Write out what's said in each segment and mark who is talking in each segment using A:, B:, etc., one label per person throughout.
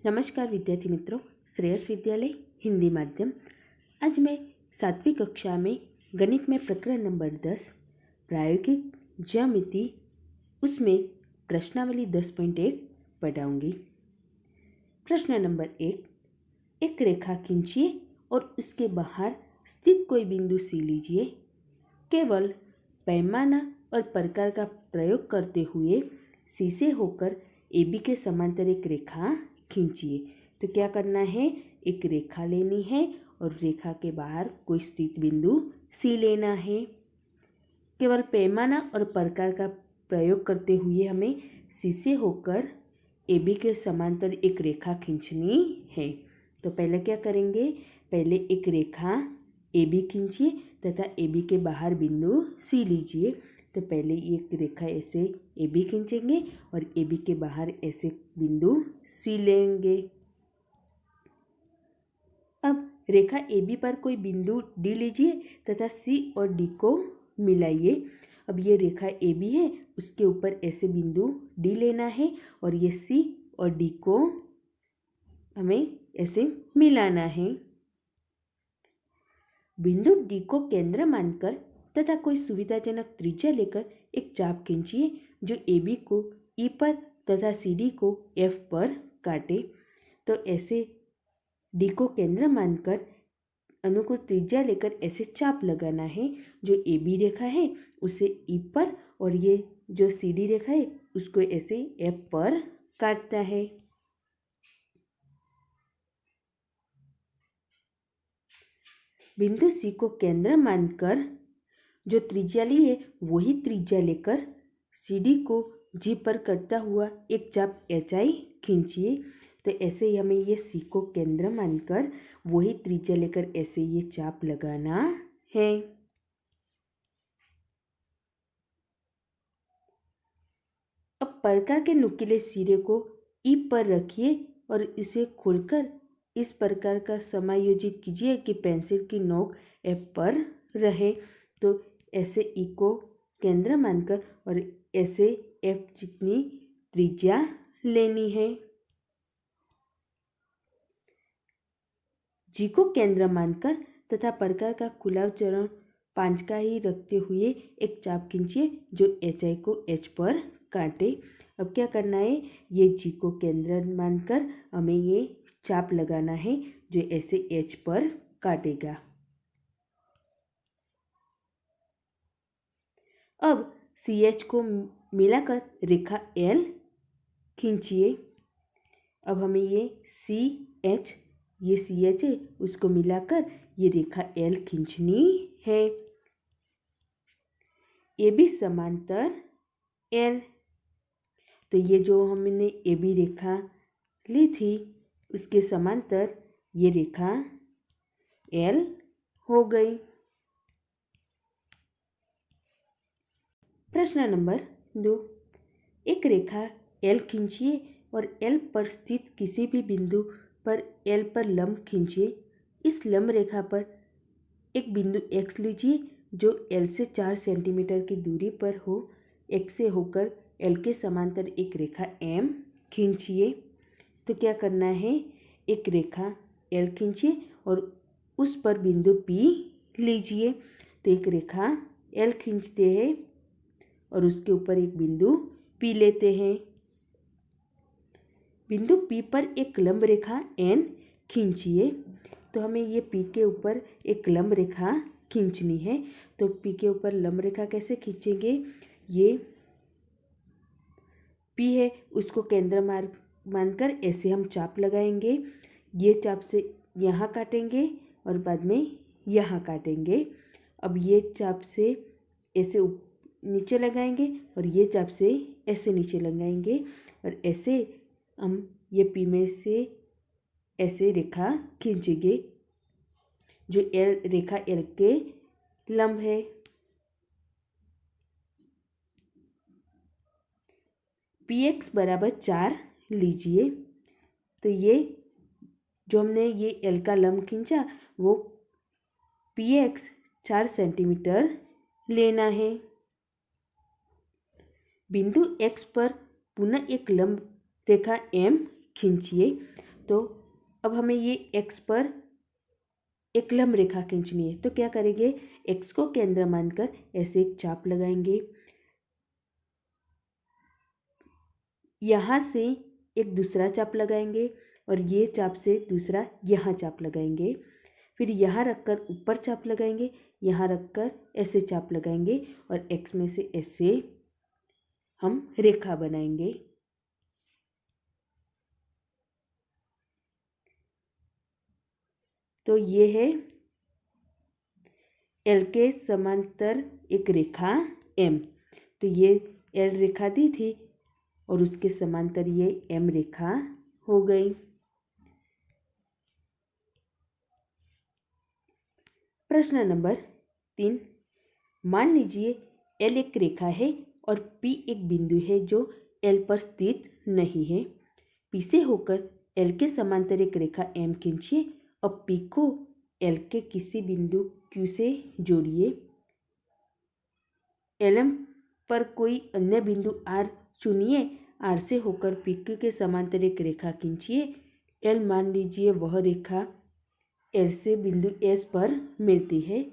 A: नमस्कार विद्यार्थी मित्रों, श्रेयस विद्यालय हिंदी माध्यम। आज मैं 7वीं कक्षा में गणित में प्रकरण नंबर 10 प्रायोगिक ज्यामिति उसमें प्रश्नावली 10.1 पढ़ाऊंगी। प्रश्न नंबर 1, एक रेखा खींचिए और उसके बाहर स्थित कोई बिंदु सी लीजिए। केवल पैमाना और प्रकार का प्रयोग करते हुए सी से होकर AB के समांतर एक रेखा खींचिए। तो क्या करना है, एक रेखा लेनी है और रेखा के बाहर कोई स्थित बिंदु सी लेना है। केवल पैमाना और प्रकार का प्रयोग करते हुए हमें सी से होकर AB के समांतर एक रेखा खींचनी है। तो पहले क्या करेंगे, पहले एक रेखा AB खींचिए तथा AB के बाहर बिंदु सी लीजिए। तो पहले एक रेखा ऐसे AB खींचेंगे और AB के बाहर ऐसे बिंदु C लेंगे। अब रेखा AB पर कोई बिंदु D लीजिए तथा C और D को मिलाइए। अब ये रेखा AB है, उसके ऊपर ऐसे बिंदु D लेना है और ये C और D को हमें ऐसे मिलाना है। बिंदु D को केंद्र मानकर तथा कोई सुविधाजनक त्रिज्या लेकर एक चाप खींचिए जो AB को E पर तथा CD को F पर काटे। तो ऐसे D को केंद्र मानकर अनुकूल त्रिज्या लेकर ऐसे चाप लगाना है। जो AB रेखा है उसे E पर और ये जो CD रेखा है उसको ऐसे F पर काटता है। बिंदु C को केंद्र मानकर जो त्रिज्या ली है वही त्रिज्या लेकर CD को G पर करता हुआ एक चाप HI खींचिए। तो ऐसे ही हमें ये C को केंद्र मानकर वही त्रिज्या लेकर ऐसे ये चाप लगाना है। अब प्रकार के नुकीले सिरे को E पर रखिए और इसे खोलकर इस प्रकार का समायोजित कीजिए कि पेंसिल की नोक F पर रहे। तो ऐसे E को केंद्र मानकर और ऐसे F जितनी त्रिज्या लेनी है। G को केंद्र मानकर तथा प्रकार का खुला चरण 5 का ही रखते हुए एक चाप खींचिए जो HI को H पर काटे। अब क्या करना है, ये G को केंद्र मानकर हमें ये चाप लगाना है जो ऐसे H पर काटेगा। अब CH को मिलाकर रेखा L खींचिए। अब हमें ये CH, ये CH है, उसको मिलाकर ये रेखा L खींचनी है। AB समांतर L। तो ये जो हमने AB रेखा ली थी उसके समांतर ये रेखा L हो गई। प्रश्न नंबर 2, एक रेखा L खींचिए और L पर स्थित किसी भी बिंदु पर L पर लंब खींचिए। इस लंब रेखा पर एक बिंदु X लीजिए जो L से 4 सेंटीमीटर की दूरी पर हो। X से होकर L के समांतर एक रेखा M खींचिए। तो क्या करना है, एक रेखा L खींचिए और उस पर बिंदु P लीजिए। तो एक रेखा L खींचते हैं और उसके ऊपर एक बिंदु P लेते हैं। बिंदु P पर एक लंब रेखा N खींचिए। तो हमें ये P के ऊपर एक लंब रेखा खींचनी है। तो P के ऊपर लंब रेखा कैसे खींचेंगे, ये P है उसको केंद्र मानकर ऐसे हम चाप लगाएंगे। ये चाप से यहाँ काटेंगे और बाद में यहाँ काटेंगे। अब ये चाप से ऐसे नीचे लगाएंगे और ये चाप से ऐसे नीचे लगाएंगे और ऐसे हम ये P में से ऐसे रेखा खींचेंगे जो रेखा L के लंब है। PX बराबर 4 लीजिए। तो ये जो हमने ये L का लंब खींचा वो PX 4 सेंटीमीटर लेना है। बिंदु X पर पुनः एक लंब रेखा M खींचिए। तो अब हमें ये x पर एक लंब रेखा खींचनी है। तो क्या करेंगे, x को केंद्र मानकर ऐसे एक चाप लगाएंगे, यहाँ से एक दूसरा चाप लगाएंगे और ये चाप से दूसरा यहाँ चाप लगाएंगे, फिर यहाँ रखकर ऊपर चाप लगाएंगे, यहाँ रखकर ऐसे चाप लगाएंगे और x में से ऐसे हम रेखा बनाएंगे। तो ये है L के समांतर एक रेखा M। तो ये L रेखा दी थी और उसके समांतर ये M रेखा हो गई। प्रश्न नंबर 3, मान लीजिए L एक रेखा है और P एक बिंदु है जो L पर स्थित नहीं है। P से होकर L के समांतर एक रेखा M खींचिए। अब P को L के किसी बिंदु Q से जोड़िए। LM पर कोई अन्य बिंदु R चुनिए। R से होकर PQ के समांतर एक रेखा खींचिए। L मान लीजिए वह रेखा L से बिंदु S पर मिलती है।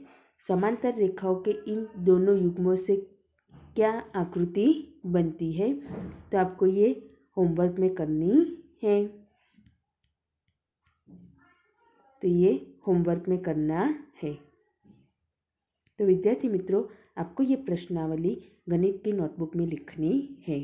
A: समांतर रेखाओं के इन दोनों युग्मों से क्या आकृति बनती है? तो आपको ये होमवर्क में करनी है। तो ये होमवर्क में करना है। तो विद्यार्थी मित्रों, आपको ये प्रश्नावली गणित की नोटबुक में लिखनी है।